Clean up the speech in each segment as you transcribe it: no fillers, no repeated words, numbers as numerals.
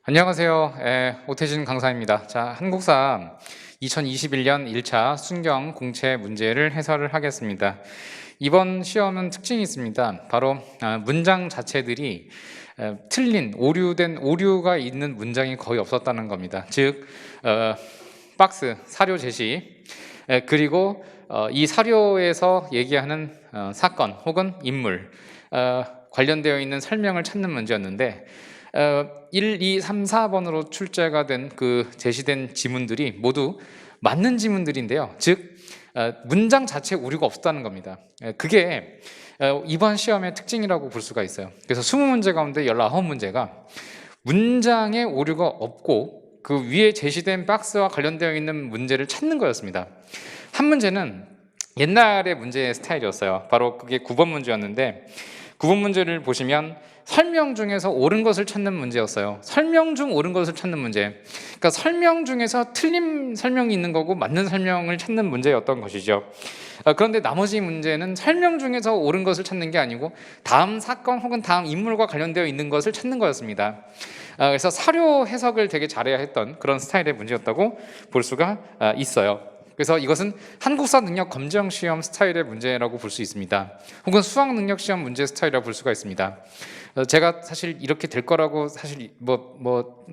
안녕하세요. 오태진 강사입니다. 자, 한국사 2021년 1차 순경 공채 문제를 해설을 하겠습니다. 이번 시험은 특징이 있습니다. 바로 문장 자체들이 틀린, 오류가 있는 문장이 거의 없었다는 겁니다. 즉, 박스, 사료 제시, 그리고 이 사료에서 얘기하는 사건 혹은 인물, 관련되어 있는 설명을 찾는 문제였는데 1, 2, 3, 4번으로 출제가 된 그 제시된 지문들이 모두 맞는 지문들인데요. 즉 문장 자체에 오류가 없다는 겁니다. 그게 이번 시험의 특징이라고 볼 수가 있어요. 그래서 20문제 가운데 19문제가 문장에 오류가 없고 그 위에 제시된 박스와 관련되어 있는 문제를 찾는 거였습니다. 한 문제는 옛날의 문제의 스타일이었어요. 바로 그게 9번 문제였는데 9번 문제를 보시면 설명 중에서 옳은 것을 찾는 문제였어요. 설명 중 옳은 것을 찾는 문제. 그러니까 설명 중에서 틀린 설명이 있는 거고 맞는 설명을 찾는 문제였던 것이죠. 그런데 나머지 문제는 설명 중에서 옳은 것을 찾는 게 아니고 다음 사건 혹은 다음 인물과 관련되어 있는 것을 찾는 거였습니다. 그래서 사료 해석을 되게 잘해야 했던 그런 스타일의 문제였다고 볼 수가 있어요. 그래서 이것은 한국사 능력 검정 시험 스타일의 문제라고 볼 수 있습니다. 혹은 수학 능력 시험 문제 스타일이라고 볼 수가 있습니다. 제가 사실 이렇게 될 거라고 사실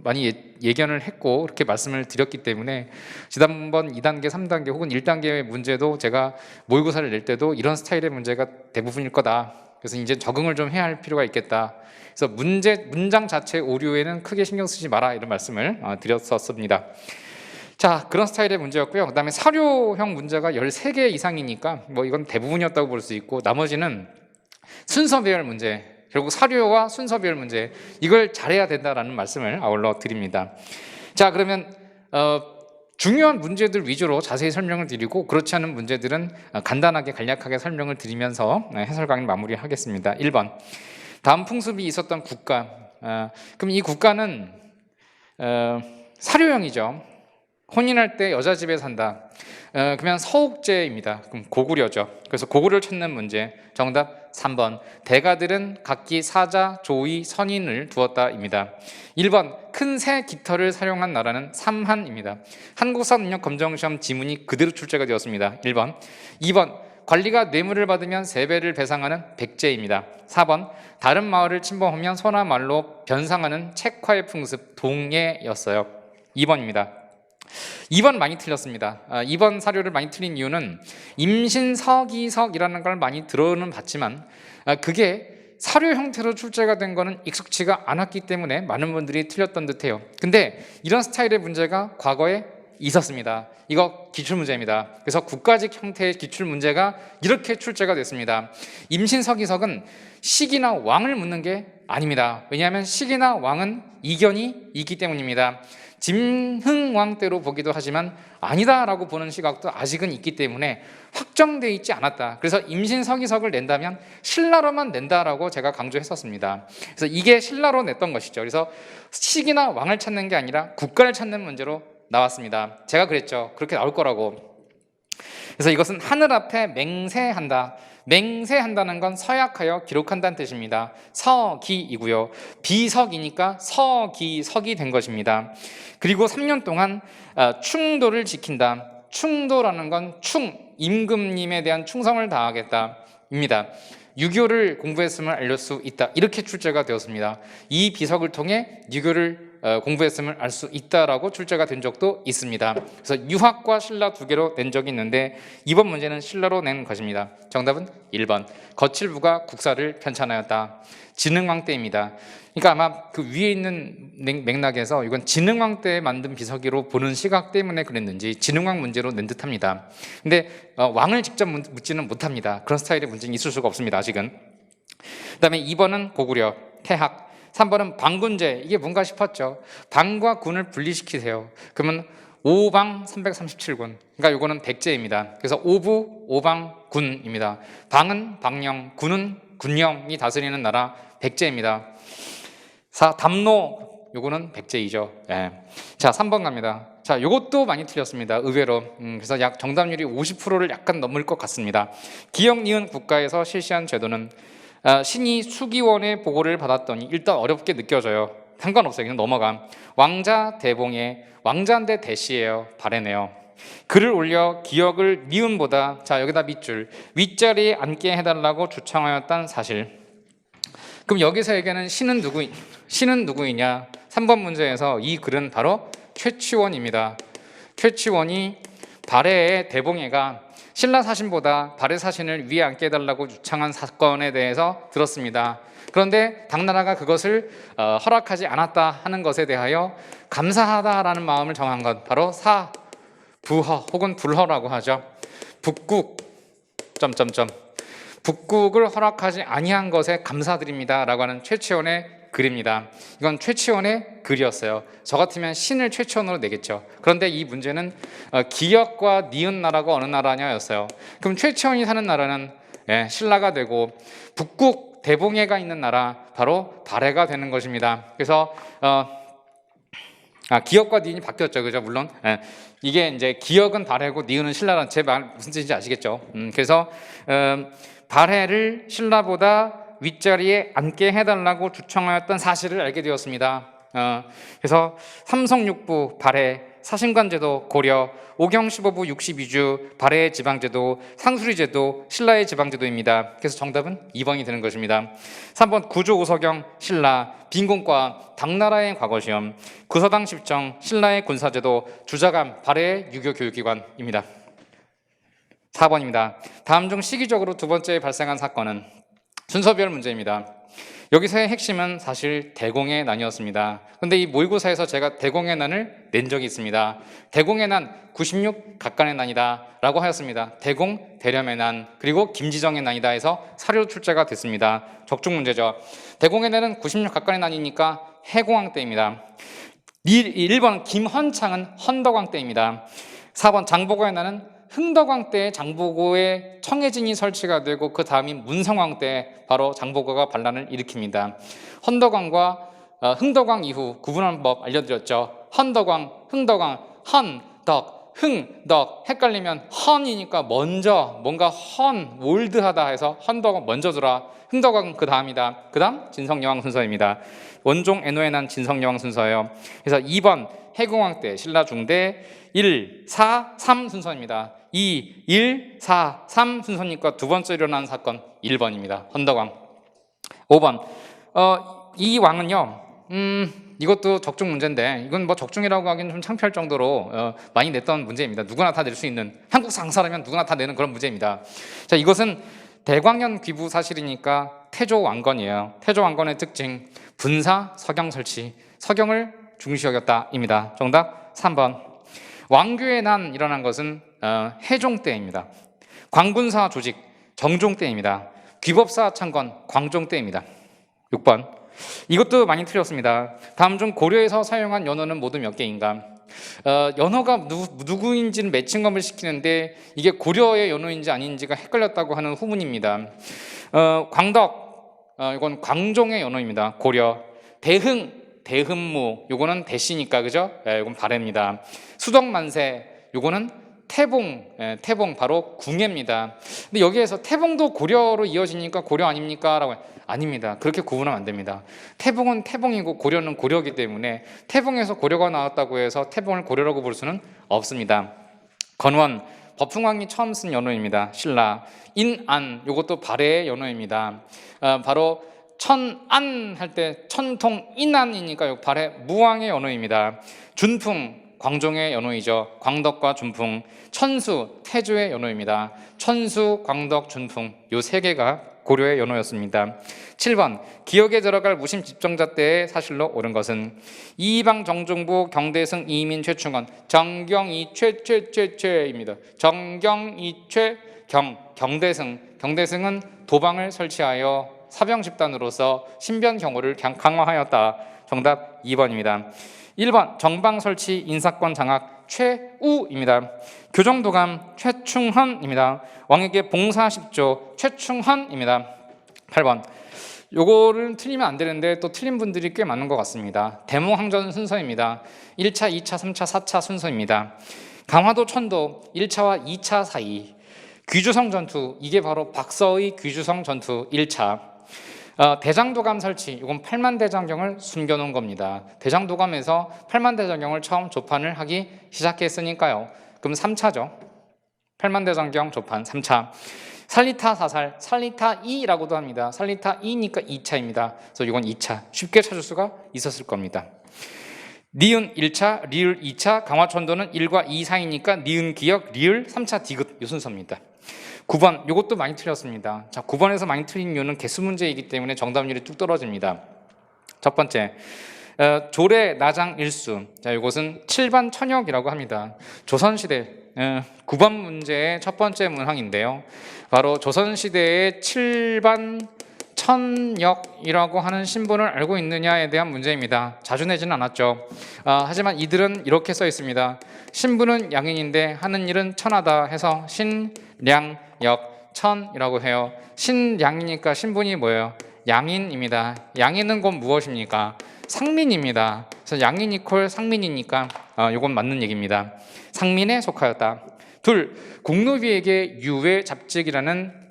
많이 예견을 했고 이렇게 말씀을 드렸기 때문에 지난번 2단계, 3단계 혹은 1단계의 문제도 제가 모의고사를 낼 때도 이런 스타일의 문제가 대부분일 거다. 그래서 이제 적응을 좀 해야 할 필요가 있겠다. 그래서 문장 자체 오류에는 크게 신경 쓰지 마라 이런 말씀을 드렸었습니다. 자, 그런 스타일의 문제였고요. 그 다음에 사료형 문제가 13개 이상이니까 이건 대부분이었다고 볼 수 있고 나머지는 순서 배열 문제, 결국 사료와 순서 배열 문제, 이걸 잘해야 된다라는 말씀을 아울러 드립니다. 자, 그러면 중요한 문제들 위주로 자세히 설명을 드리고 그렇지 않은 문제들은 간단하게 간략하게 설명을 드리면서 해설 강의 마무리하겠습니다. 1번, 다음 풍습이 있었던 국가. 그럼 이 국가는 사료형이죠. 혼인할 때 여자 집에 산다. 그러면 서옥제입니다. 그럼 고구려죠. 그래서 고구려를 찾는 문제. 정답 3번. 대가들은 각기 사자, 조의, 선인을 두었다입니다. 1번. 큰 새 깃털을 사용한 나라는 삼한입니다. 한국사 능력 검정시험 지문이 그대로 출제가 되었습니다. 1번. 2번. 관리가 뇌물을 받으면 세배를 배상하는 백제입니다. 4번. 다른 마을을 침범하면 소나 말로 변상하는 책화의 풍습 동예였어요. 2번입니다. 2번 많이 틀렸습니다. 2번 사료를 많이 틀린 이유는 임신서기석이라는 걸 많이 들어는 봤지만 그게 사료 형태로 출제가 된 거는 익숙치가 않았기 때문에 많은 분들이 틀렸던 듯해요. 근데 이런 스타일의 문제가 과거에 있었습니다. 이거 기출문제입니다. 그래서 국가직 형태의 기출문제가 이렇게 출제가 됐습니다. 임신서기석은 시기나 왕을 묻는 게 아닙니다. 왜냐하면 시기나 왕은 이견이 있기 때문입니다. 짐흥왕 때로 보기도 하지만 아니다라고 보는 시각도 아직은 있기 때문에 확정되어 있지 않았다. 그래서 임신서기석을 낸다면 신라로만 낸다라고 제가 강조했었습니다. 그래서 이게 신라로 냈던 것이죠. 그래서 시기나 왕을 찾는 게 아니라 국가를 찾는 문제로 나왔습니다. 제가 그랬죠. 그렇게 나올 거라고. 그래서 이것은 하늘 앞에 맹세한다. 맹세한다는 건 서약하여 기록한다는 뜻입니다. 서기이고요. 비석이니까 서기석이 된 것입니다. 그리고 3년 동안 충도를 지킨다. 충도라는 건 임금님에 대한 충성을 다하겠다입니다. 유교를 공부했음을 알릴 수 있다. 이렇게 출제가 되었습니다. 이 비석을 통해 유교를 공부했음을 알 수 있다라고 출제가 된 적도 있습니다. 그래서 유학과 신라 두 개로 낸 적이 있는데 이번 문제는 신라로 낸 것입니다. 정답은 1번. 거칠부가 국사를 편찬하였다. 진흥왕 때입니다. 그러니까 아마 그 위에 있는 맥락에서 이건 진흥왕 때 만든 비석이로 보는 시각 때문에 그랬는지 진흥왕 문제로 낸 듯합니다. 근데 왕을 직접 묻지는 못합니다. 그런 스타일의 문제는 있을 수가 없습니다. 아직은. 그 다음에 2번은 고구려, 태학. 3번은 방군제. 이게 뭔가 싶었죠. 방과 군을 분리시키세요. 그러면 오방 337군. 그러니까 이거는 백제입니다. 그래서 오부, 오방, 군입니다. 방은 방령, 군은 군령이 다스리는 나라 백제입니다. 4. 담노. 요거는 백제이죠. 예. 자, 3번 갑니다. 자, 요것도 많이 틀렸습니다. 의외로. 그래서 약 정답률이 50%를 약간 넘을 것 같습니다. 기역 니은 국가에서 실시한 제도는 신이 수기원의 보고를 받았더니 일단 어렵게 느껴져요. 상관없어요. 그냥 넘어감. 왕자 대봉에 왕자인데 대시예요. 발해네요. 글을 올려 기역을 니은보다 자 여기다 밑줄 윗자리에 앉게 해달라고 주청하였다는 사실. 그럼 여기서 얘기하는 신은 누구이냐? 3번 문제에서 이 글은 바로 최치원입니다. 최치원이 발해의 대봉해가 신라 사신보다 발해 사신을 위에 앉게 해달라고 주창한 사건에 대해서 들었습니다. 그런데 당나라가 그것을 허락하지 않았다 하는 것에 대하여 감사하다라는 마음을 정한 것, 바로 부허 혹은 불허라고 하죠. 북국 북국을 허락하지 아니한 것에 감사드립니다라고 하는 최치원의 글입니다. 이건 최치원의 글이었어요. 저 같으면 신을 최치원으로 내겠죠. 그런데 이 문제는 기역과 니은 나라가 어느 나라냐였어요. 그럼 최치원이 사는 나라는 신라가 되고 북국 대봉해가 있는 나라 바로 발해가 되는 것입니다. 그래서 기역과 니은이 바뀌었죠, 그죠? 물론 이게 이제 기역은 발해고 니은은 신라라는 제 말 무슨 뜻인지 아시겠죠? 그래서 발해를 신라보다 윗자리에 앉게 해달라고 주청하였던 사실을 알게 되었습니다. 그래서 삼성육부 발해, 사신관제도 고려, 오경 15부 62주 발해의 지방제도, 상수리제도 신라의 지방제도입니다. 그래서 정답은 2번이 되는 것입니다. 3번 구조 오서경 신라, 빈곤과 당나라의 과거시험, 구서당 십정 신라의 군사제도, 주자감 발해의 유교교육기관입니다. 4번입니다. 다음 중 시기적으로 두 번째 발생한 사건은 순서별 문제입니다. 여기서의 핵심은 사실 대공의 난이었습니다. 그런데 이 모의고사에서 제가 대공의 난을 낸 적이 있습니다. 대공의 난 96 각간의 난이다 라고 하였습니다. 대공, 대렴의 난, 그리고 김지정의 난이다 해서 사료 출제가 됐습니다. 적중 문제죠. 대공의 난은 96 각간의 난이니까 해공왕 때입니다. 1번 김헌창은 헌덕왕 때입니다. 4번 장보고의 난은 흥덕왕 때 장보고의 청해진이 설치가 되고 그 다음인 문성왕 때 바로 장보고가 반란을 일으킵니다. 헌덕왕과 흥덕왕 이후 구분하는 법 알려드렸죠. 헌덕왕, 흥덕왕, 헌덕, 흥덕 헷갈리면 헌이니까 먼저 뭔가 올드하다 해서 헌덕은 먼저 들어, 흥덕왕은 그 다음이다. 그 다음 진성여왕 순서입니다. 원종 애노에 난 진성여왕 순서예요. 그래서 2번 해공왕 때 신라 중대 1, 4, 3 순서입니다. 2, 1, 4, 3 순서니까 두 번째 일어난 사건 1번입니다. 헌덕왕. 5번 이 왕은요 이것도 적중 문제인데 이건 뭐 적중이라고 하기는 좀 창피할 정도로 많이 냈던 문제입니다. 누구나 다 낼 수 있는, 한국 상사라면 누구나 다 내는 그런 문제입니다. 자, 이것은 대광년 귀부 사실이니까 태조 왕건이에요. 태조 왕건의 특징 분사 서경 설치, 서경을 중시 여겼다입니다. 정답 3번. 왕규의 난 일어난 것은 해종 때입니다. 광군사 조직 정종 때입니다. 귀법사 창건 광종 때입니다. 6번. 이것도 많이 틀렸습니다. 다음 중 고려에서 사용한 연어는 모두 몇 개인가? 연어가 누구인지는 매칭검을 시키는데 이게 고려의 연어인지 아닌지가 헷갈렸다고 하는 후문입니다. 광덕, 이건 광종의 연어입니다. 고려. 대흠무, 요거는 대시니까 그죠? 이건 발해입니다. 수덕만세, 요거는 태봉 바로 궁예입니다. 근데 여기에서 태봉도 고려로 이어지니까 고려 아닙니까? 라고 아닙니다. 그렇게 구분하면 안 됩니다. 태봉은 태봉이고 고려는 고려이기 때문에 태봉에서 고려가 나왔다고 해서 태봉을 고려라고 볼 수는 없습니다. 건원, 법흥왕이 처음 쓴 연호입니다. 신라. 인안, 요것도 발해의 연호입니다. 바로 천안 할 때 천통 인안이니까 발해 무왕의 연호입니다. 준풍, 광종의 연호이죠. 광덕과 준풍. 천수, 태조의 연호입니다. 천수, 광덕, 준풍 요 세 개가 고려의 연호였습니다. 7번 기역에 들어갈 무심 집정자 때의 사실로 옳은 것은 이방 정종부 경대승 이민 최충원 정경이 최입니다. 정경이 경대승은 도방을 설치하여 사병 집단으로서 신변 경호를 강화하였다. 정답 2번입니다. 1번 정방 설치 인사권 장악 최우입니다. 교정도감 최충헌입니다. 왕에게 봉사 10조 최충헌입니다. 8번 요거를 틀리면 안 되는데 또 틀린 분들이 꽤 많은 것 같습니다. 대몽항전 순서입니다. 1차, 2차, 3차, 4차 순서입니다. 강화도 천도 1차와 2차 사이. 귀주성 전투, 이게 바로 박서의 귀주성 전투 1차. 대장도감 설치, 이건 팔만대장경을 숨겨놓은 겁니다. 대장도감에서 팔만대장경을 처음 조판을 하기 시작했으니까요. 그럼 3차죠. 팔만대장경 조판 3차. 살리타 사살, 살리타 2라고도 합니다. 살리타 2니까 2차입니다. 그래서 이건 2차. 쉽게 찾을 수가 있었을 겁니다. 니은 1차, 리을 2차, 강화천도는 1과 2 사이니까 니은 기역, 리을 3차 디귿 이 순서입니다. 9번, 이것도 많이 틀렸습니다. 자, 9번에서 많이 틀린 이유는 개수 문제이기 때문에 정답률이 뚝 떨어집니다. 첫 번째, 조례 나장 일수. 자, 이것은 7반 천역이라고 합니다. 조선시대 9번 문제의 첫 번째 문항인데요. 바로 조선시대의 7반 천역이라고 하는 신분을 알고 있느냐에 대한 문제입니다. 자주 내지는 않았죠. 하지만 이들은 이렇게 써 있습니다. 신분은 양인인데 하는 일은 천하다 해서 신량역천이라고 해요. 신량이니까 신분이 뭐예요? 양인입니다. 양인은 곧 무엇입니까? 상민입니다. 그래서 양인 이퀄 상민이니까 이건 맞는 얘기입니다. 상민에 속하였다. 둘, 공노비에게 유해 잡직이라는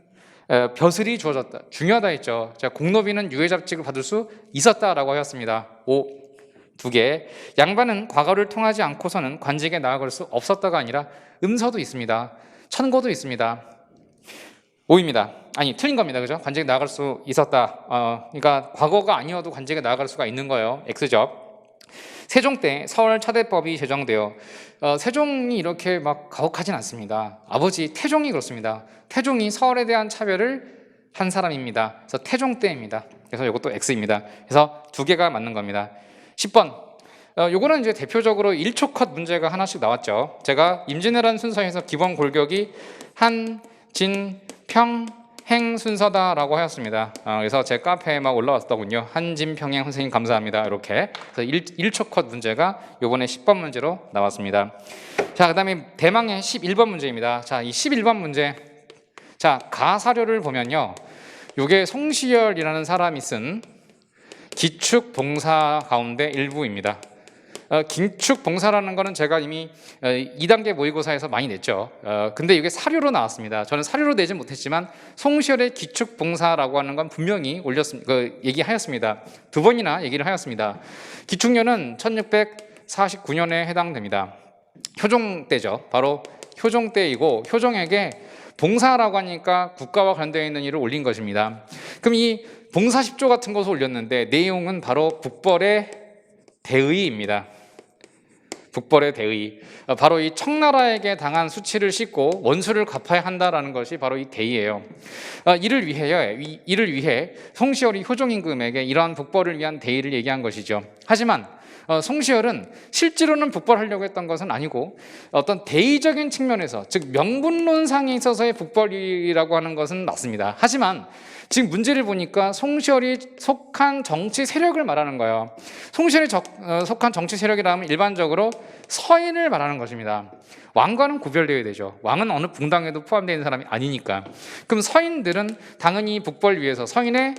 벼슬이 주어졌다. 중요하다 했죠. 자, 공노비는 유해 잡직을 받을 수 있었다라고 하였습니다. 5. 2개. 양반은 과거를 통하지 않고서는 관직에 나아갈 수 없었다가 아니라 음서도 있습니다. 천고도 있습니다. 5입니다. 아니, 틀린 겁니다. 그죠? 관직에 나아갈 수 있었다. 그러니까 과거가 아니어도 관직에 나아갈 수가 있는 거예요. X죠. 세종 때 서울 차대법이 제정되어 세종이 이렇게 막 가혹하진 않습니다. 아버지 태종이 그렇습니다. 태종이 서울에 대한 차별을 한 사람입니다. 그래서 태종 때입니다. 그래서 이것도 X입니다. 그래서 2개가 맞는 겁니다. 10번. 요거는 이제 대표적으로 1초 컷 문제가 하나씩 나왔죠. 제가 임진왜란 순서에서 기본 골격이 한, 진, 평, 행 순서다라고 하였습니다. 그래서 제 카페에 막 올라왔더군요. 한진평행 선생님 감사합니다. 이렇게. 그래서 1초 컷 문제가 요번에 10번 문제로 나왔습니다. 자, 그다음에 대망의 11번 문제입니다. 자, 이 11번 문제. 자, 가사료를 보면요. 요게 송시열이라는 사람이 쓴 기축 봉사 가운데 일부입니다. 긴축 봉사라는 거는 제가 이미 2단계 모의고사에서 많이 냈죠. 근데 이게 사료로 나왔습니다. 저는 사료로 내진 못했지만 송시열의 기축 봉사라고 하는 건 분명히 얘기하였습니다. 2번이나 얘기를 하였습니다. 기축년은 1649년에 해당됩니다. 효종 때죠. 바로 효종 때이고 효종에게 봉사라고 하니까 국가와 관련되어 있는 일을 올린 것입니다. 그럼 이 봉사 10조 같은 것을 올렸는데 내용은 바로 북벌의 대의입니다. 북벌의 대의. 바로 이 청나라에게 당한 수치를 씻고 원수를 갚아야 한다라는 것이 바로 이 대의예요. 이를 위해 송시열이 효종임금에게 이러한 북벌을 위한 대의를 얘기한 것이죠. 하지만 송시열은 실제로는 북벌하려고 했던 것은 아니고 어떤 대의적인 측면에서, 즉 명분론상에 있어서의 북벌이라고 하는 것은 맞습니다. 하지만 지금 문제를 보니까 송시열이 속한 정치 세력을 말하는 거예요. 송시열이 속한 정치 세력이라면 일반적으로 서인을 말하는 것입니다. 왕과는 구별되어야 되죠. 왕은 어느 붕당에도 포함되어 있는 사람이 아니니까. 그럼 서인들은 당연히 북벌 위에서 서인의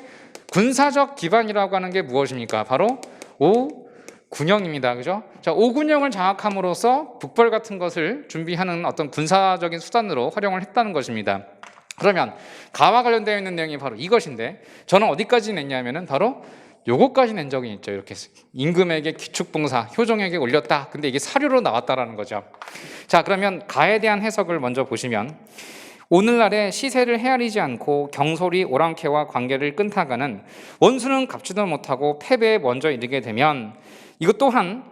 군사적 기반이라고 하는 게 무엇입니까? 바로 오군영입니다. 그죠? 자, 오군영을 장악함으로써 북벌 같은 것을 준비하는 어떤 군사적인 수단으로 활용을 했다는 것입니다. 그러면 가와 관련되어 있는 내용이 바로 이것인데 저는 어디까지 냈냐면은 바로 요거까지 낸 적이 있죠. 이렇게 임금에게 기축봉사, 효종에게 올렸다. 근데 이게 사료로 나왔다라는 거죠. 자, 그러면 가에 대한 해석을 먼저 보시면 오늘날의 시세를 헤아리지 않고 경솔히 오랑캐와 관계를 끊다가는 원수는 갚지도 못하고 패배에 먼저 이르게 되면 이것 또한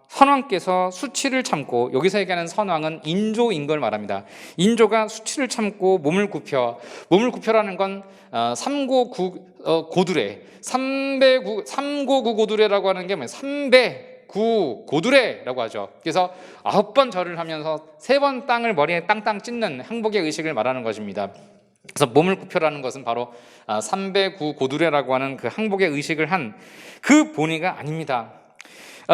선왕께서 수치를 참고, 여기서 얘기하는 선왕은 인조인 걸 말합니다. 인조가 수치를 참고 몸을 굽혀라는 건 고두레, 삼고구 고두레라고 하는 게 뭐예요? 309 고두레라고 하죠. 그래서 9번 절을 하면서 3번 땅을 머리에 땅땅 찢는 항복의 의식을 말하는 것입니다. 그래서 몸을 굽혀라는 것은 바로 309 고두레라고 하는 그 항복의 의식을 한 그 본의가 아닙니다.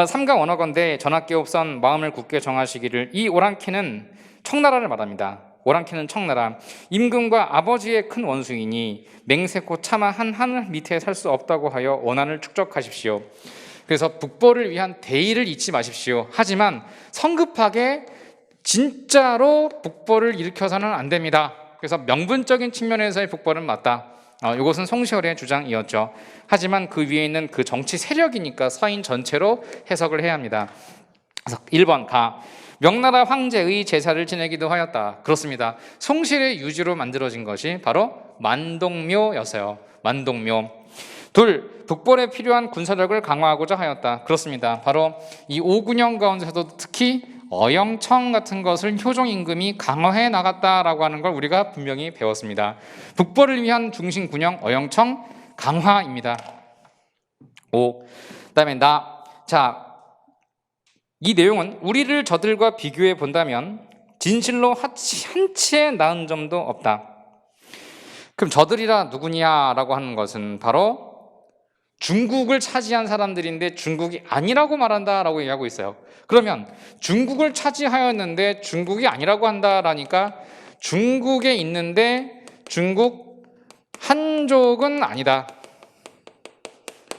삼가 원어건대 전학계옵선 마음을 굳게 정하시기를. 이 오랑캐는 청나라를 말합니다. 오랑캐는 청나라, 임금과 아버지의 큰 원수이니 맹세코 차마 한 하늘 밑에 살 수 없다고 하여 원한을 축적하십시오. 그래서 북벌을 위한 대의를 잊지 마십시오. 하지만 성급하게 진짜로 북벌을 일으켜서는 안 됩니다. 그래서 명분적인 측면에서의 북벌은 맞다. 이것은 송시열의 주장이었죠. 하지만 그 위에 있는 그 정치 세력이니까 서인 전체로 해석을 해야 합니다. 그래서 1번 가. 명나라 황제의 제사를 지내기도 하였다. 그렇습니다. 송실의 유지로 만들어진 것이 바로 만동묘였어요. 만동묘. 둘, 북벌에 필요한 군사력을 강화하고자 하였다. 그렇습니다. 바로 이 5군영 가운데서도 특히 어영청 같은 것을 효종 임금이 강화해 나갔다라고 하는 걸 우리가 분명히 배웠습니다. 북벌을 위한 중심 군영 어영청 강화입니다. 5. 그다음에 나. 자, 이 내용은 우리를 저들과 비교해 본다면 진실로 한치의 나은 점도 없다. 그럼 저들이라 누구냐라고 하는 것은 바로 중국을 차지한 사람들인데 중국이 아니라고 말한다라고 얘기하고 있어요. 그러면 중국을 차지하였는데 중국이 아니라고 한다라니까 중국에 있는데 중국 한족은 아니다.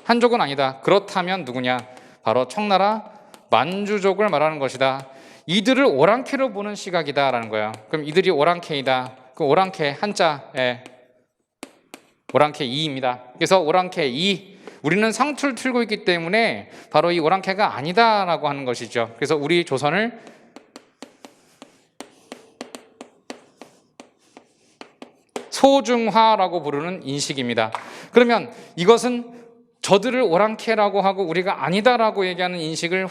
한족은 아니다. 그렇다면 누구냐? 바로 청나라 만주족을 말하는 것이다. 이들을 오랑캐로 보는 시각이다라는 거야. 그럼 이들이 오랑캐이다. 그 오랑캐 한자에 오랑캐 2입니다. 그래서 오랑캐 2. 우리는 상투를 틀고 있기 때문에 바로 이 오랑캐가 아니다라고 하는 것이죠. 그래서 우리 조선을 소중화라고 부르는 인식입니다. 그러면 이것은 저들을 오랑캐라고 하고 우리가 아니다라고 얘기하는 인식을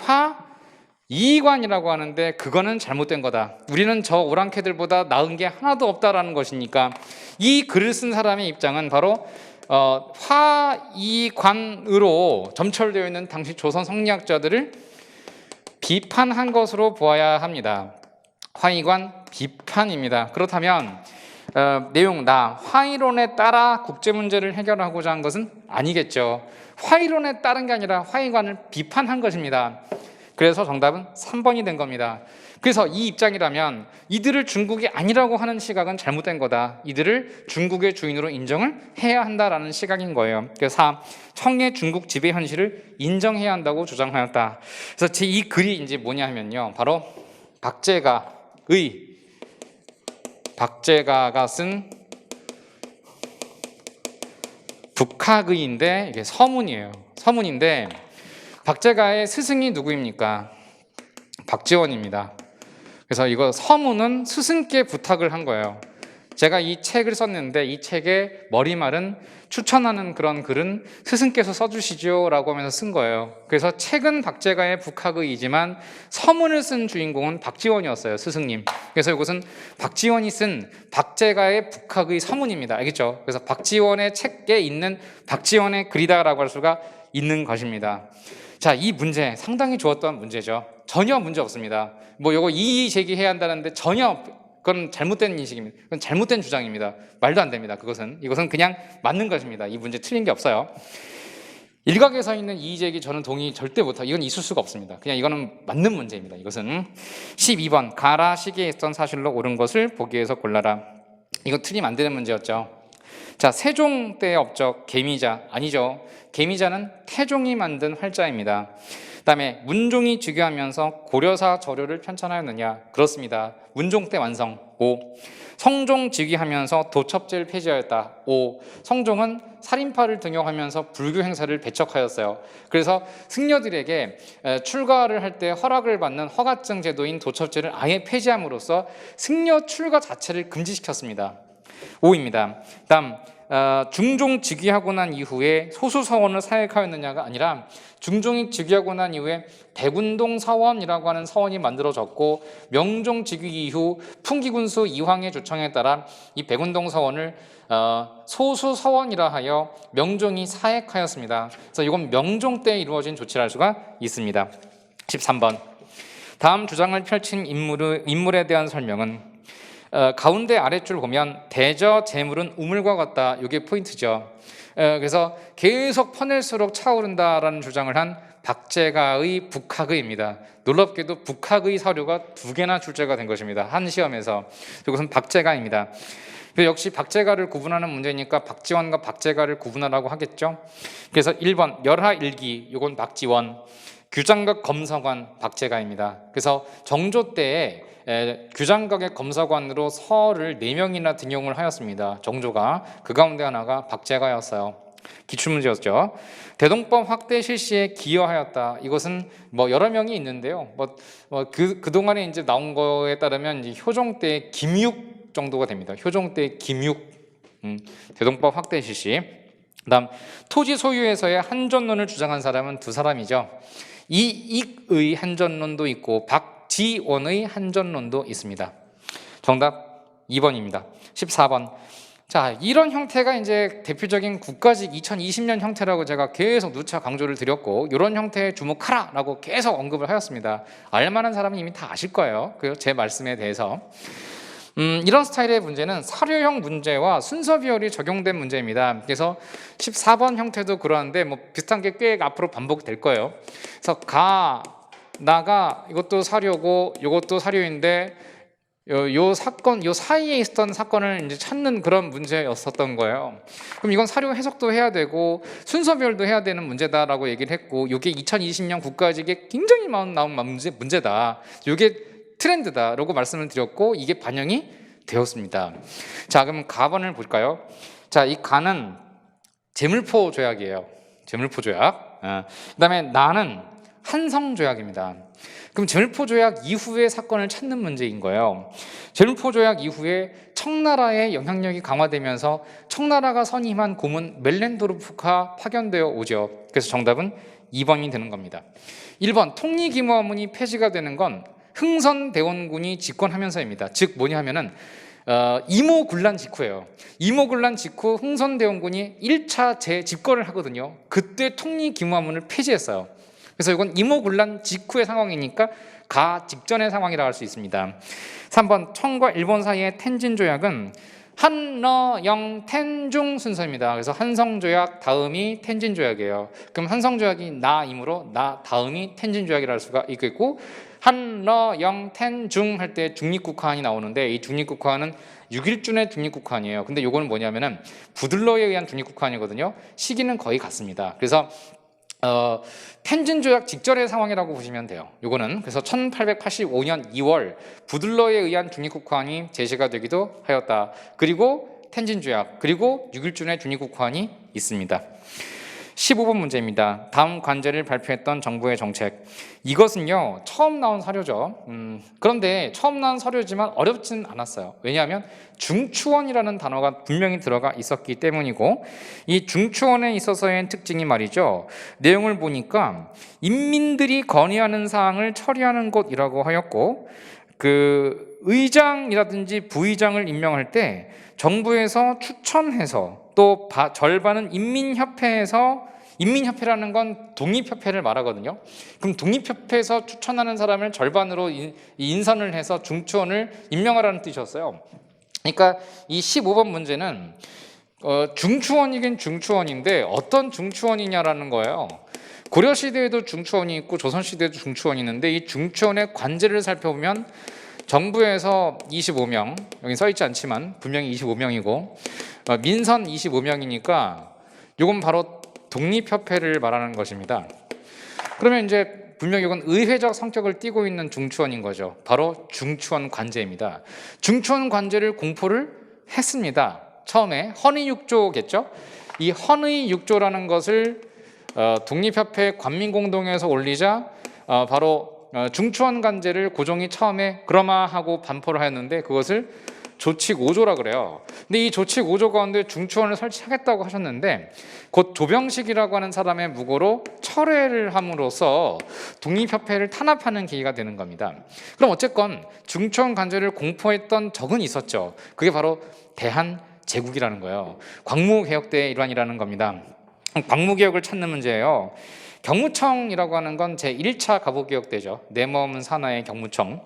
이관이라고 하는데 그거는 잘못된 거다. 우리는 저 오랑캐들보다 나은 게 하나도 없다라는 것이니까 이 글을 쓴 사람의 입장은 바로 화이관으로 점철되어 있는 당시 조선 성리학자들을 비판한 것으로 보아야 합니다. 화이관 비판입니다. 그렇다면 내용 나 화이론에 따라 국제 문제를 해결하고자 한 것은 아니겠죠. 화이론에 따른 게 아니라 화이관을 비판한 것입니다. 그래서 정답은 3번이 된 겁니다. 그래서 이 입장이라면 이들을 중국이 아니라고 하는 시각은 잘못된 거다. 이들을 중국의 주인으로 인정을 해야 한다라는 시각인 거예요. 그래서 4. 청의 중국 지배 현실을 인정해야 한다고 주장하였다. 그래서 이 글이 이제 뭐냐 하면요. 바로 박제가가 쓴 북학의인데 이게 서문이에요. 서문인데 박제가의 스승이 누구입니까? 박지원입니다. 그래서 이거 서문은 스승께 부탁을 한 거예요. 제가 이 책을 썼는데 이 책의 머리말은 추천하는 그런 글은 스승께서 써주시죠 라고 하면서 쓴 거예요. 그래서 책은 박제가의 북학의이지만 서문을 쓴 주인공은 박지원이었어요. 스승님. 그래서 이것은 박지원이 쓴 박제가의 북학의 서문입니다. 알겠죠? 그래서 박지원의 책에 있는 박지원의 글이다라고 할 수가 있는 것입니다. 자, 이 문제 상당히 좋았던 문제죠. 전혀 문제 없습니다. 뭐 이거 이의 제기해야 한다는데 전혀 그건 잘못된 인식입니다. 그건 잘못된 주장입니다. 말도 안 됩니다. 이것은 그냥 맞는 것입니다. 이 문제 틀린 게 없어요. 일각에 서 있는 이의 제기 저는 동의 절대 못하고 이건 있을 수가 없습니다. 그냥 이거는 맞는 문제입니다. 이것은 12번 가라 시기에 있던 사실로 옳은 것을 보기에서 골라라. 이거 틀리면 안 되는 문제였죠. 자, 세종 때의 업적 개미자 아니죠. 개미자는 태종이 만든 활자입니다. 그다음에 문종이 즉위하면서 고려사 저료를 편찬하였느냐? 그렇습니다. 문종 때 완성. 5. 성종 즉위하면서 도첩제를 폐지하였다. 5. 성종은 살인파를 등용하면서 불교 행사를 배척하였어요. 그래서 승려들에게 출가를 할 때 허락을 받는 허가증 제도인 도첩제를 아예 폐지함으로써 승려 출가 자체를 금지시켰습니다. 5입니다. 다음 중종 즉위하고 난 이후에 소수 서원을 사역하였느냐가 아니라 중종이 즉위하고 난 이후에 백운동 서원이라고 하는 서원이 만들어졌고 명종 즉위 이후 풍기군수 이황의 조청에 따라 이 백운동 서원을 소수 서원이라 하여 명종이 사액하였습니다. 그래서 이건 명종 때 이루어진 조치를 할 수가 있습니다. 13번 다음 주장을 펼친 인물에 대한 설명은 가운데 아랫줄 보면 대저 재물은 우물과 같다. 이게 포인트죠. 그래서 계속 퍼낼수록 차오른다라는 주장을 한 박제가의 북학의입니다. 놀랍게도 북학의 사료가 2개나 출제가 된 것입니다. 한 시험에서. 이것은 박제가입니다. 역시 박제가를 구분하는 문제니까 박지원과 박제가를 구분하라고 하겠죠. 그래서 1번 열하일기, 이건 박지원. 규장각 검사관 박제가입니다. 그래서 정조 때에 규장각의 검사관으로 서를 4명이나 등용을 하였습니다. 정조가. 그 가운데 하나가 박제가였어요. 기출문제였죠. 대동법 확대 실시에 기여하였다. 이것은 뭐 여러 명이 있는데요. 그동안에 이제 나온 거에 따르면 이제 효종 때 김육 정도가 됩니다. 효종 때 김육. 대동법 확대 실시. 그다음 토지 소유에서의 한전론을 주장한 사람은 2사람이죠. 이익의 한전론도 있고 박지원의 한전론도 있습니다. 정답 2번입니다. 14번. 자, 이런 형태가 이제 대표적인 국가직 2020년 형태라고 제가 계속 누차 강조를 드렸고, 이런 형태에 주목하라라고 계속 언급을 하였습니다. 알만한 사람은 이미 다 아실 거예요. 제 말씀에 대해서. 이런 스타일의 문제는 사료형 문제와 순서 비율이 적용된 문제입니다. 그래서 14번 형태도 그러한데 뭐 비슷한 게 꽤 앞으로 반복될 거예요. 그래서 나가 이것도 사료고 이것도 사료인데 요 사건, 요 사이에 있었던 사건을 이제 찾는 그런 문제였었던 거예요. 그럼 이건 사료 해석도 해야 되고 순서별도 해야 되는 문제다라고 얘기를 했고, 이게 2020년 국가직에 굉장히 많이 나온 문제다. 이게 트렌드다라고 말씀을 드렸고, 이게 반영이 되었습니다. 자, 그럼 가번을 볼까요? 자, 이 가는 제물포 조약이에요. 제물포 조약. 그다음에 나는 한성 조약입니다. 그럼 제물포 조약 이후의 사건을 찾는 문제인 거예요. 제물포 조약 이후에 청나라의 영향력이 강화되면서 청나라가 선임한 고문 멜렌도르프가 파견되어 오죠. 그래서 정답은 2번이 되는 겁니다. 1번 통리기무화문이 폐지가 되는 건 흥선대원군이 집권하면서입니다. 즉 뭐냐 하면은 이모군란 직후예요. 이모군란 직후 흥선대원군이 1차 재집권을 하거든요. 그때 통리기무화문을 폐지했어요. 그래서 이건 이모군란 직후의 상황이니까 가 직전의 상황이라고 할 수 있습니다. 3번 청과 일본 사이의 텐진조약은 한러영 텐중 순서입니다. 그래서 한성조약 다음이 텐진조약이에요. 그럼 한성조약이 나이므로 나 다음이 텐진조약이라 할 수가 있겠고, 한러영 텐중 할 때 중립국화안이 나오는데 이 중립국화안은 6.1준의 중립국화안이에요. 근데 요거는 뭐냐면은 부들러에 의한 중립국화안이거든요. 시기는 거의 같습니다. 그래서 텐진 조약 직전의 상황이라고 보시면 돼요. 요거는 그래서 1885년 2월 부들러에 의한 중립국화안이 제시가 되기도 하였다. 그리고 텐진 조약, 그리고 6.1준의 중립국화안이 있습니다. 15번 문제입니다. 다음 관제를 발표했던 정부의 정책. 이것은요 처음 나온 사료죠. 그런데 처음 나온 사료지만 어렵지는 않았어요. 왜냐하면 중추원이라는 단어가 분명히 들어가 있었기 때문이고, 이 중추원에 있어서의 특징이 말이죠, 내용을 보니까 인민들이 건의하는 사항을 처리하는 곳이라고 하였고, 그 의장이라든지 부의장을 임명할 때 정부에서 추천해서 또 절반은 인민협회에서, 인민협회라는 건 독립협회를 말하거든요. 그럼 독립협회에서 추천하는 사람을 절반으로 인선을 해서 중추원을 임명하라는 뜻이었어요. 그러니까 이 15번 문제는 중추원이긴 중추원인데 어떤 중추원이냐라는 거예요. 고려시대에도 중추원이 있고 조선시대에도 중추원이 있는데, 이 중추원의 관제를 살펴보면 정부에서 25명, 여기 써 있지 않지만 분명히 25명이고 민선 25명이니까 이건 바로 독립협회를 말하는 것입니다. 그러면 이제 분명히 이건 의회적 성격을 띠고 있는 중추원인 거죠. 바로 중추원 관제입니다. 중추원 관제를 공포를 했습니다. 처음에 헌의육조겠죠. 이 헌의육조라는 것을 독립협회 관민공동회에서 올리자 바로 중추원 관제를 고종이 처음에 그러마하고 반포를 하였는데 그것을 조칙 5조라 그래요. 근데 이 조칙 5조 가운데 중추원을 설치하겠다고 하셨는데 곧 조병식이라고 하는 사람의 무고로 철회를 함으로써 독립협회를 탄압하는 계기가 되는 겁니다. 그럼 어쨌건 중추원 관제를 공포했던 적은 있었죠. 그게 바로 대한제국이라는 거예요. 광무개혁대의 일환이라는 겁니다. 광무개혁을 찾는 문제예요. 경무청이라고 하는 건 제1차 갑오개혁대죠. 내모없는 산하의 경무청.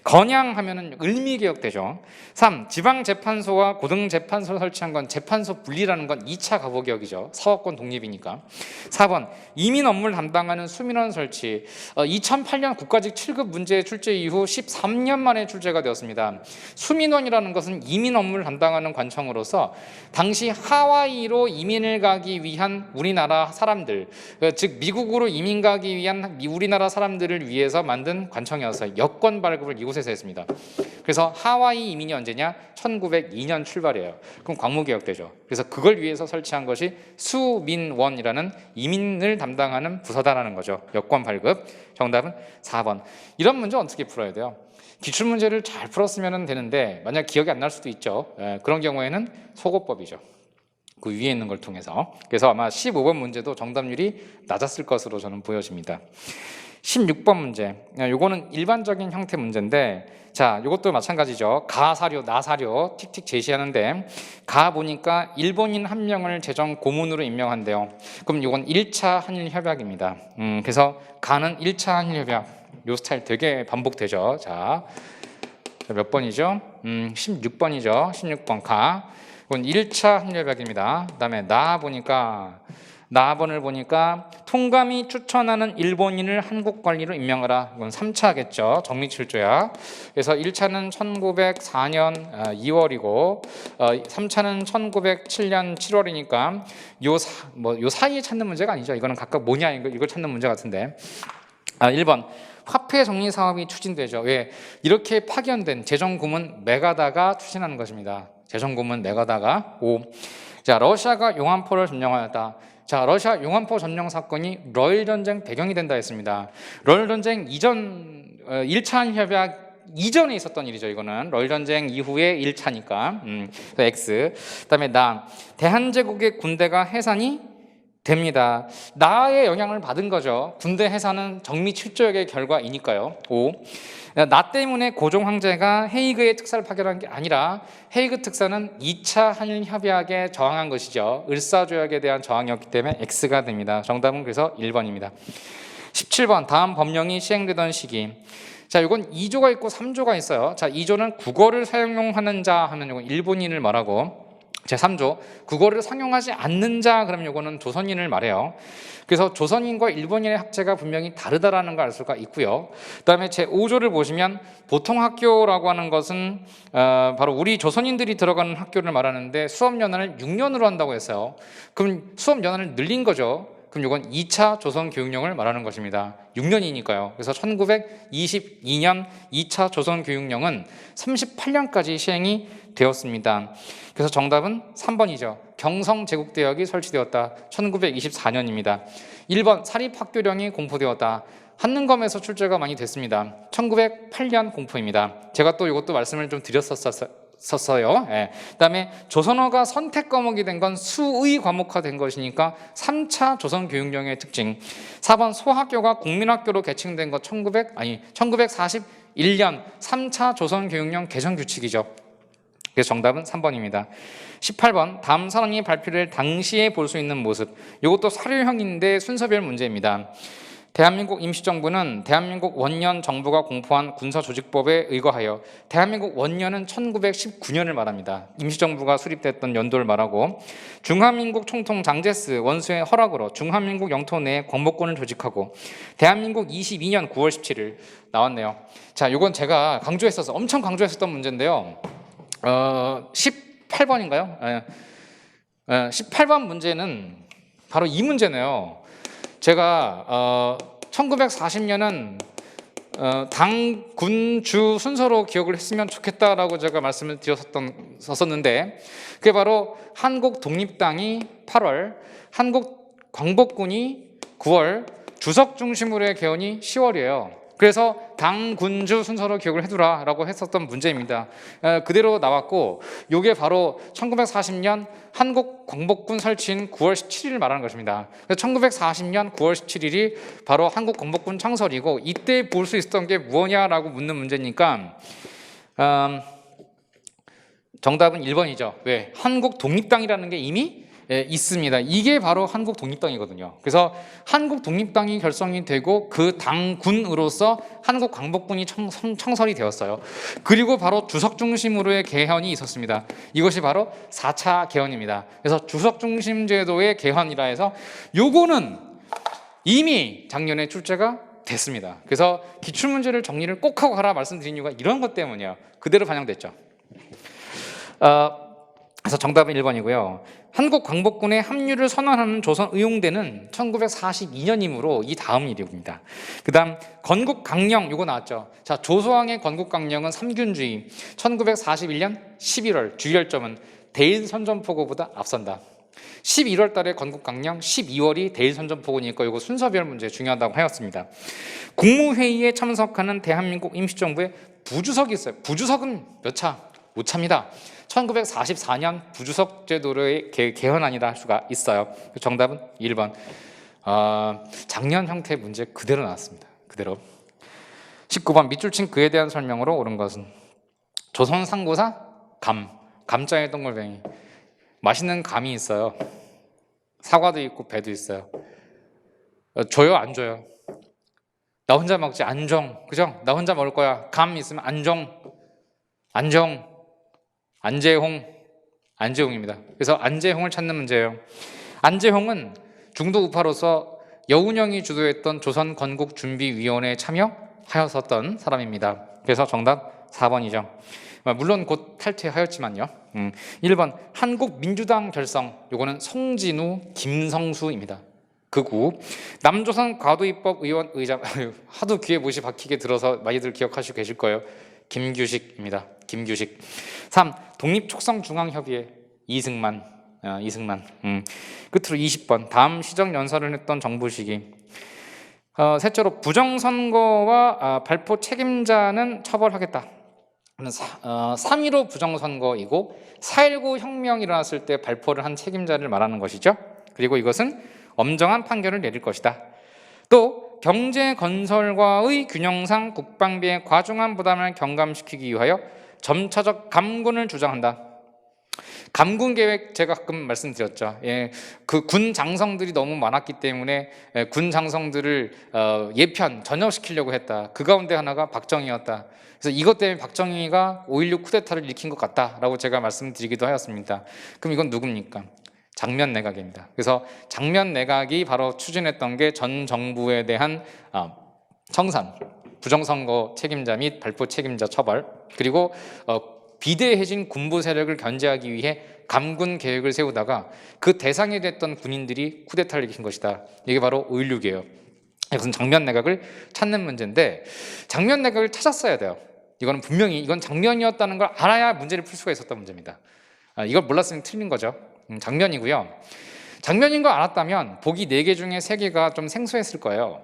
건양하면은 을미개혁대죠. 3. 지방재판소와 고등재판소를 설치한 건 재판소 분리라는 건 2차 갑오개혁이죠. 사법권 독립이니까. 4번 이민 업무를 담당하는 수민원 설치. 2008년 국가직 7급 문제 출제 이후 13년 만에 출제가 되었습니다. 수민원이라는 것은 이민 업무를 담당하는 관청으로서 당시 하와이로 이민을 가기 위한 우리나라 사람들, 즉 미국 미국으로 이민 가기 위한 우리나라 사람들을 위해서 만든 관청이었어요. 여권 발급을 이곳에서 했습니다. 그래서 하와이 이민이 언제냐? 1902년 출발이에요. 그럼 광무개혁되죠. 그래서 그걸 위해서 설치한 것이 수민원이라는 이민을 담당하는 부서다라는 거죠. 여권 발급. 정답은 4번. 이런 문제 어떻게 풀어야 돼요? 기출문제를 잘 풀었으면 되는데 만약 기억이 안 날 수도 있죠. 그런 경우에는 소거법이죠. 그 위에 있는 걸 통해서. 그래서 아마 15번 문제도 정답률이 낮았을 것으로 저는 보여집니다. 16번 문제. 요거는 일반적인 형태 문제인데, 자, 요것도 마찬가지죠. 가 사료, 나 사료 틱틱 제시하는데, 가 보니까 일본인 한 명을 재정 고문으로 임명한대요. 그럼 요건 1차 한일 협약입니다. 그래서 가는 1차 한일 협약. 요 스타일 되게 반복되죠. 자, 몇 번이죠? 16번이죠. 16번 가. 이건 1차 한일협약입니다. 그 다음에 나번을 보니까 통감이 추천하는 일본인을 한국 관리로 임명하라. 이건 3차겠죠. 정리칠조약. 그래서 1차는 1904년 2월이고 3차는 1907년 7월이니까 요 사이에 찾는 문제가 아니죠. 이거는 각각 뭐냐 이걸 찾는 문제 같은데. 1번 화폐 정리 사업이 추진되죠. 왜? 이렇게 파견된 재정고문 메가다가 추진하는 것입니다. 재정고문 메가다가 5. 자, 러시아가 용암포를 점령하였다. 자, 러시아 용암포 점령 사건이 러일 전쟁 배경이 된다 했습니다. 러일 전쟁 이전 1차 협약 이전에 있었던 일이죠. 이거는 러일 전쟁 이후에 1차니까 X. 그다음에 대한제국의 군대가 해산이 됩니다. 나의 영향을 받은 거죠. 군대 해산은 정미칠조약의 결과이니까요. 5. 나 때문에 고종 황제가 헤이그에 특사를 파견한 게 아니라 헤이그 특사는 2차 한일 협약에 저항한 것이죠. 을사조약에 대한 저항이었기 때문에 X가 됩니다. 정답은 그래서 1번입니다. 17번 다음 법령이 시행되던 시기. 자, 이건 2조가 있고 3조가 있어요. 자, 2조는 국어를 사용하는 자 하면 이건 일본인을 말하고, 제3조 국어를 상용하지 않는 자 그러면 이거는 조선인을 말해요. 그래서 조선인과 일본인의 학제가 분명히 다르다라는 걸 알 수가 있고요. 그다음에 제5조를 보시면 보통학교라고 하는 것은 바로 우리 조선인들이 들어가는 학교를 말하는데 수업 연한을 6년으로 한다고 했어요. 그럼 수업 연한을 늘린 거죠. 그럼 이건 2차 조선교육령을 말하는 것입니다. 6년이니까요. 그래서 1922년 2차 조선교육령은 38년까지 시행이 되었습니다. 그래서 정답은 3번이죠. 경성제국대학이 설치되었다. 1924년입니다. 1번 사립학교령이 공포되었다. 한능검에서 출제가 많이 됐습니다. 1908년 공포입니다. 제가 또 이것도 말씀을 좀 드렸었어요. 예. 그다음에 조선어가 선택 과목이 된 건 수의 과목화된 것이니까 3차 조선교육령의 특징. 4번 소학교가 국민학교로 개칭된 것 1941년 3차 조선교육령 개정 규칙이죠. 그래서 정답은 3번입니다. 18번 다음 선언이 발표될 당시에 볼 수 있는 모습. 이것도 사료형인데 순서별 문제입니다. 대한민국 임시정부는 대한민국 원년 정부가 공포한 군사조직법에 의거하여, 대한민국 원년은 1919년을 말합니다. 임시정부가 수립됐던 연도를 말하고, 중화민국 총통 장제스 원수의 허락으로 중화민국 영토 내에 광복군을 조직하고, 대한민국 22년 9월 17일 나왔네요. 자, 이건 제가 엄청 강조했었던 문제인데요. 18번인가요? 18번 문제는 바로 이 문제네요. 제가 1940년은 당, 군, 주 순서로 기억을 했으면 좋겠다라고 제가 말씀을 드렸었는데, 그게 바로 한국 독립당이 8월, 한국 광복군이 9월, 주석 중심으로의 개헌이 10월이에요. 그래서 당, 군, 주 순서로 기억을 해두라 라고 했었던 문제입니다. 그대로 나왔고, 이게 바로 1940년 한국 광복군 설치인 9월 17일을 말하는 것입니다. 1940년 9월 17일이 바로 한국 광복군 창설이고, 이때 볼 수 있었던 게 무엇냐라고 묻는 문제니까 정답은 1번이죠. 왜? 한국 독립당이라는 게 이미 있습니다. 이게 바로 한국 독립당이거든요. 그래서 한국 독립당이 결성이 되고 그 당군으로서 한국 광복군이 창설이 되었어요. 그리고 바로 주석 중심으로의 개헌이 있었습니다. 이것이 바로 4차 개헌입니다. 그래서 주석 중심 제도의 개헌이라 해서 요거는 이미 작년에 출제가 됐습니다. 그래서 기출문제를 정리를 꼭 하고 가라 말씀드린 이유가 이런 것 때문이에요. 그대로 반영됐죠. 그래서 정답은 1번이고요. 한국 광복군의 합류를 선언하는 조선 의용대는 1942년이므로 이 다음 일입니다. 그 다음 건국강령 이거 나왔죠. 자, 조소왕의 건국강령은 삼균주의. 1941년 11월 주의열점은 대일선전포고보다 앞선다. 11월 달에 건국강령, 12월이 대일선전포고니까 이거 순서별 문제 중요하다고 하였습니다. 국무회의에 참석하는 대한민국 임시정부의 부주석이 있어요. 부주석은 몇 차? 5차입니다. 1944년 부주석 제도의 개헌안이라 할 수가 있어요. 정답은 1번. 작년 형태 문제 그대로 나왔습니다. 그대로. 19번 밑줄 친 그에 대한 설명으로 옳은 것은 조선 상고사 감자의 동글뱅이. 맛있는 감이 있어요. 사과도 있고 배도 있어요. 줘요 안 줘요? 나 혼자 먹지 안정. 그죠? 나 혼자 먹을 거야. 감 있으면 안정 안재홍입니다. 그래서 안재홍을 찾는 문제예요. 안재홍은 중도 우파로서 여운형이 주도했던 조선 건국준비위원회에 참여하였었던 사람입니다. 그래서 정답 4번이죠. 물론 곧 탈퇴하였지만요. 1번 한국민주당 결성. 요거는 송진우, 김성수입니다. 극우. 남조선 과도입법 의원 의장 하도 귀에 못이 박히게 들어서 많이들 기억하시고 계실 거예요. 김규식입니다. 김규식. 3. 독립촉성중앙협의회 이승만. 끝으로 20번 다음 시정연설을 했던 정부 시기. 셋째로 부정선거와 발포 책임자는 처벌하겠다. 3.15 부정선거이고 4.19 혁명이 일어났을 때 발포를 한 책임자를 말하는 것이죠. 그리고 이것은 엄정한 판결을 내릴 것이다. 또 경제 건설과의 균형상 국방비의 과중한 부담을 경감시키기 위하여 점차적 감군을 주장한다. 감군 계획 제가 가끔 말씀드렸죠. 그 군 장성들이 너무 많았기 때문에 군 장성들을 예편 전역시키려고 했다. 그 가운데 하나가 박정희였다. 그래서 이것 때문에 박정희가 5.16 쿠데타를 일으킨 것 같다라고 제가 말씀드리기도 하였습니다. 그럼 이건 누굽니까? 장면 내각입니다. 그래서 장면 내각이 바로 추진했던 게 전 정부에 대한 청산, 부정선거 책임자 및 발포 책임자 처벌, 그리고 비대해진 군부 세력을 견제하기 위해 감군 계획을 세우다가 그 대상이 됐던 군인들이 쿠데타를 일으킨 것이다. 이게 바로 5.16이에요. 이것은 장면 내각을 찾는 문제인데 장면 내각을 찾았어야 돼요. 이거는 분명히 이건 장면이었다는 걸 알아야 문제를 풀 수가 있었던 문제입니다. 이걸 몰랐으면 틀린 거죠. 장면이고요. 장면인 거 알았다면 보기 4개 중에 3개가 좀 생소했을 거예요.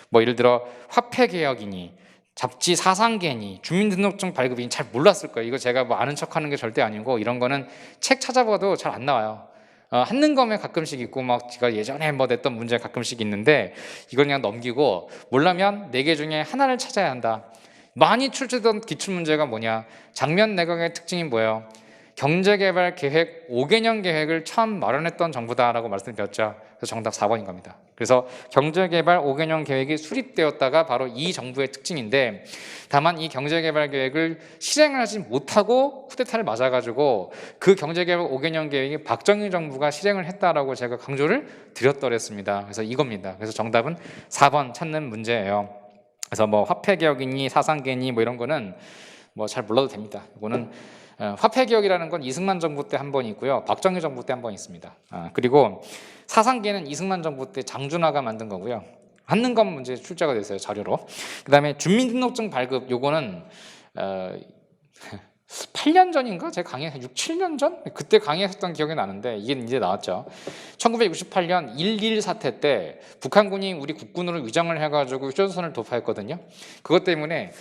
뭐 예를 들어 화폐개혁이니 잡지 사상계니 주민등록증 발급이니 잘 몰랐을 거예요. 이거 제가 뭐 아는 척하는 게 절대 아니고 이런 거는 책 찾아봐도 잘 안 나와요. 한능검에 가끔씩 있고 막 제가 예전에 뭐 냈던 문제 가끔씩 있는데 이걸 그냥 넘기고 몰라면 4개 중에 하나를 찾아야 한다. 많이 출제된 기출문제가 뭐냐? 장면 내각의 특징이 뭐예요? 경제개발계획 5개년 계획을 처음 마련했던 정부다라고 말씀드렸죠. 그래서 정답 4번인 겁니다. 그래서 경제개발 5개년 계획이 수립되었다가 바로 이 정부의 특징인데 다만 이 경제개발 계획을 실행을 하지 못하고 쿠데타를 맞아가지고 그 경제개발 5개년 계획이 박정희 정부가 실행을 했다라고 제가 강조를 드렸더랬습니다. 그래서 이겁니다. 그래서 정답은 4번 찾는 문제예요. 그래서 뭐 화폐개혁이니 사상계니 뭐 이런 거는 뭐 잘 몰라도 됩니다. 이거는 화폐개혁이라는 건 이승만 정부 때 한 번 있고요. 박정희 정부 때 한 번 있습니다. 그리고 사상계는 이승만 정부 때 장준하가 만든 거고요. 한능검 문제 출제가 됐어요. 자료로. 그 다음에 주민등록증 발급 요거는 8년 전인가? 제가 강의해서 6, 7년 전? 그때 강의했었던 기억이 나는데 이게 이제 나왔죠. 1968년 1.1 사태 때 북한군이 우리 국군으로 위장을 해가지고 휴전선을 돌파했거든요. 그것 때문에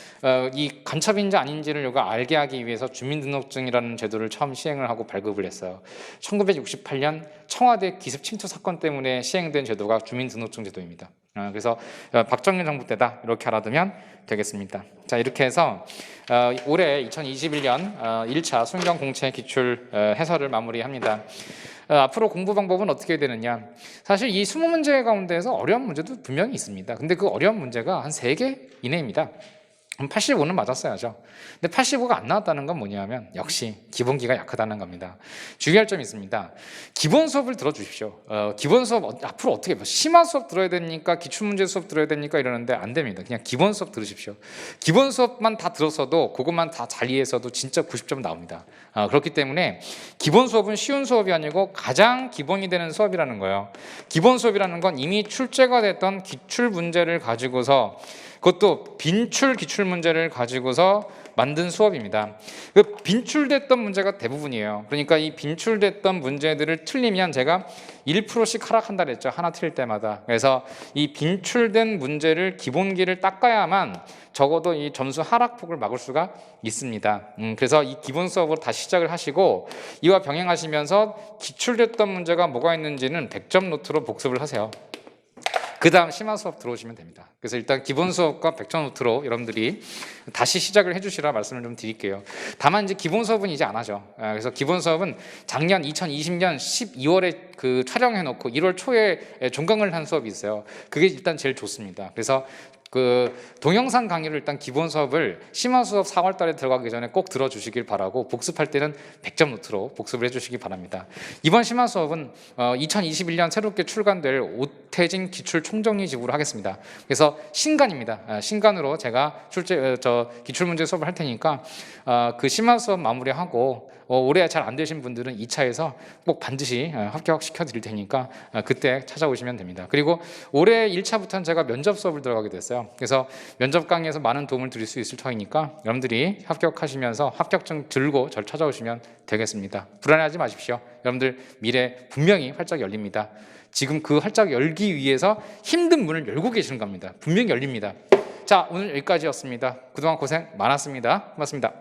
이 간첩인지 아닌지를 요가 알게 하기 위해서 주민등록증이라는 제도를 처음 시행을 하고 발급을 했어요. 1968년 청와대 기습 침투 사건 때문에 시행된 제도가 주민등록증 제도입니다. 그래서 박정희 정부 때다 이렇게 알아두면 되겠습니다. 자, 이렇게 해서 올해 2021년 1차 순경 공채 기출 해설을 마무리합니다. 앞으로 공부 방법은 어떻게 되느냐? 사실 이 20문제 가운데에서 어려운 문제도 분명히 있습니다. 근데 그 어려운 문제가 한 3개 이내입니다. 그럼 85는 맞았어야죠. 근데 85가 안 나왔다는 건 뭐냐면 역시 기본기가 약하다는 겁니다. 주의할 점이 있습니다. 기본 수업을 들어주십시오. 기본 수업 앞으로 어떻게 심화 수업 들어야 됩니까? 기출문제 수업 들어야 됩니까? 이러는데 안 됩니다. 그냥 기본 수업 들으십시오. 기본 수업만 다 들었어도 그것만 다 잘 이해해서도 진짜 90점 나옵니다. 그렇기 때문에 기본 수업은 쉬운 수업이 아니고 가장 기본이 되는 수업이라는 거예요. 기본 수업이라는 건 이미 출제가 됐던 기출 문제를 가지고서, 그것도 빈출 기출 문제를 가지고서 만든 수업입니다. 그 빈출됐던 문제가 대부분이에요. 그러니까 이 빈출됐던 문제들을 틀리면 제가 1%씩 하락한다 그랬죠. 하나 틀릴 때마다. 그래서 이 빈출된 문제를 기본기를 닦아야만 적어도 이 점수 하락폭을 막을 수가 있습니다. 그래서 이 기본 수업으로 다시 시작을 하시고 이와 병행하시면서 기출됐던 문제가 뭐가 있는지는 100점 노트로 복습을 하세요. 그 다음 심화 수업 들어오시면 됩니다. 그래서 일단 기본 수업과 100점 노트로 여러분들이 다시 시작을 해주시라 말씀을 좀 드릴게요. 다만 이제 기본 수업은 이제 안 하죠. 그래서 기본 수업은 작년 2020년 12월에 그 촬영해놓고 1월 초에 종강을 한 수업이 있어요. 그게 일단 제일 좋습니다. 그래서 그 동영상 강의를 일단 기본 수업을 심화 수업 4월 달에 들어가기 전에 꼭 들어주시길 바라고, 복습할 때는 100점 노트로 복습을 해주시기 바랍니다. 이번 심화 수업은 2021년 새롭게 출간될 오태진 기출 총정리집으로 하겠습니다. 그래서 신간입니다. 신간으로 제가 기출문제 수업을 할 테니까 그 심화 수업 마무리하고 올해 잘 안 되신 분들은 2차에서 꼭 반드시 합격시켜 드릴 테니까 그때 찾아오시면 됩니다. 그리고 올해 1차부터는 제가 면접 수업을 들어가게 됐어요. 그래서 면접 강의에서 많은 도움을 드릴 수 있을 터이니까 여러분들이 합격하시면서 합격증 들고 저를 찾아오시면 되겠습니다. 불안해하지 마십시오. 여러분들 미래 분명히 활짝 열립니다. 지금 그 활짝 열기 위해서 힘든 문을 열고 계시는 겁니다. 분명히 열립니다. 자, 오늘 여기까지였습니다. 그동안 고생 많았습니다. 고맙습니다.